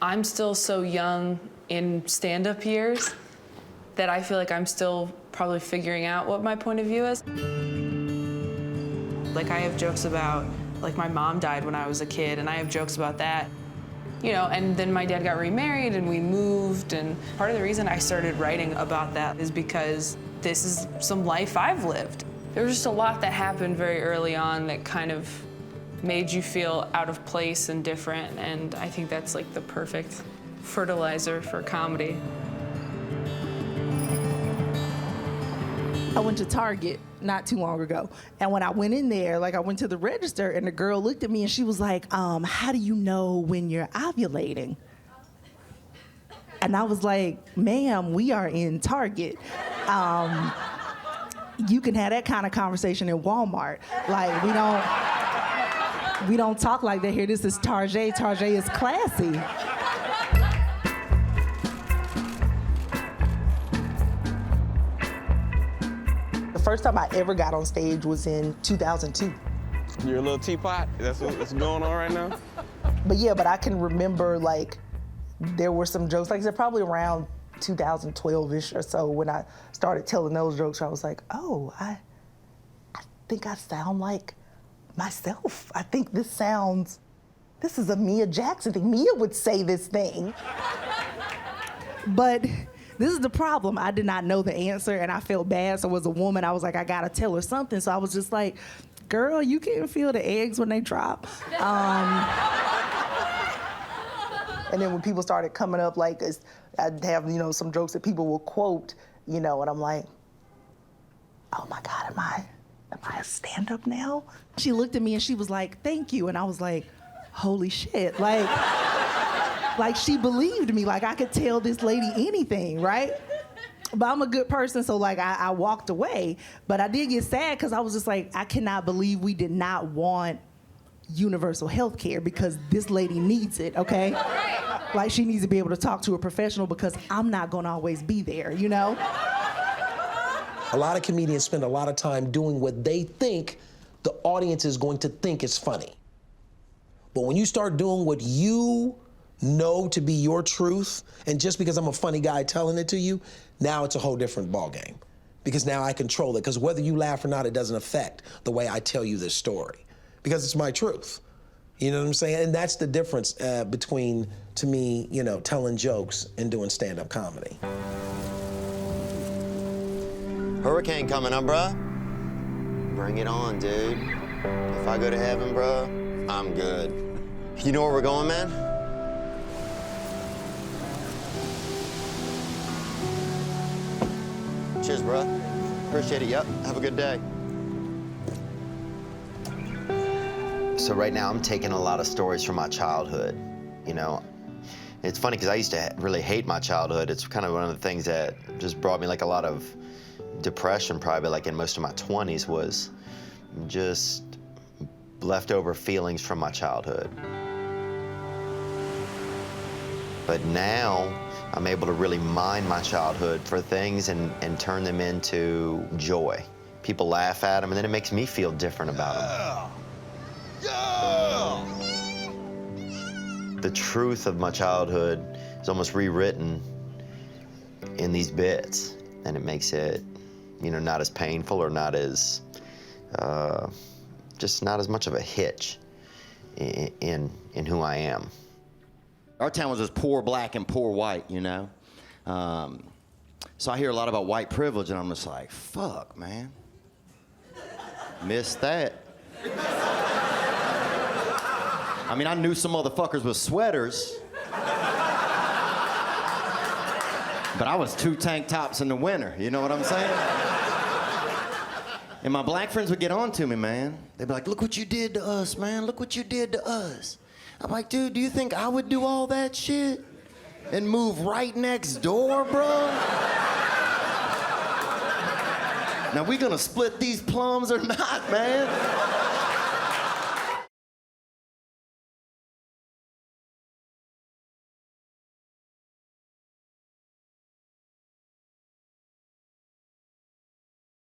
I'm still so young in stand-up years that I feel like I'm still probably figuring out what my point of view is. Like, I have jokes about, like, my mom died when I was a kid, and I have jokes about that. You know, and then my dad got remarried and we moved, and part of the reason I started writing about that is because this is some life I've lived. There was just a lot that happened very early on that kind of made you feel out of place and different, and I think that's like the perfect fertilizer for comedy. I went to Target not too long ago, and when I went in there, like I went to the register, and the girl looked at me and she was like, how do you know when you're ovulating? And I was like, ma'am, we are in Target. You can have that kind of conversation in Walmart. Like, we don't talk like that here. This is Target. Target is classy. The first time I ever got on stage was in 2002. You're a little teapot? That's what's going on right now? But yeah, but I can remember, like, there were some jokes, like I said, probably around 2012-ish or so, when I started telling those jokes, I was like, oh, I think I sound like myself. I think this is a Mia Jackson thing. Mia would say this thing. But this is the problem. I did not know the answer, and I felt bad. So as a woman, I was like, I gotta tell her something. So I was just like, girl, you can't feel the eggs when they drop. And then when people started coming up, like, I'd have, you know, some jokes that people will quote, you know, and I'm like, oh my God, am I a stand-up now? She looked at me and she was like, thank you. And I was like, holy shit. Like she believed me, like I could tell this lady anything, right? But I'm a good person, so like I walked away. But I did get sad because I was just like, I cannot believe we did not want universal health care because this lady needs it, okay? Like she needs to be able to talk to a professional because I'm not gonna always be there, you know? A lot of comedians spend a lot of time doing what they think the audience is going to think is funny. But when you start doing what you know to be your truth, and just because I'm a funny guy telling it to you, now it's a whole different ballgame. Because now I control it, because whether you laugh or not, it doesn't affect the way I tell you this story. Because it's my truth. You know what I'm saying? And that's the difference between, to me, you know, telling jokes and doing stand-up comedy. Hurricane coming up, bruh. Bring it on, dude. If I go to heaven, bruh, I'm good. You know where we're going, man? Cheers, bruh. Appreciate it, yep. Have a good day. So right now, I'm taking a lot of stories from my childhood, you know. It's funny, because I used to really hate my childhood. It's kind of one of the things that just brought me like a lot of depression, probably like in most of my 20s, was just leftover feelings from my childhood. But now, I'm able to really mine my childhood for things and turn them into joy. People laugh at them, and then it makes me feel different about them. Yeah! The truth of my childhood is almost rewritten in these bits, and it makes it, you know, not as painful or not as, just not as much of a hitch in who I am. Our town was just poor black and poor white, you know? So I hear a lot about white privilege, and I'm just like, fuck, man. Missed that. I mean, I knew some motherfuckers with sweaters. But I was 2 tank tops in the winter, you know what I'm saying? And my black friends would get on to me, man. They'd be like, look what you did to us, man. Look what you did to us. I'm like, dude, do you think I would do all that shit and move right next door, bro? Now, we gonna split these plums or not, man?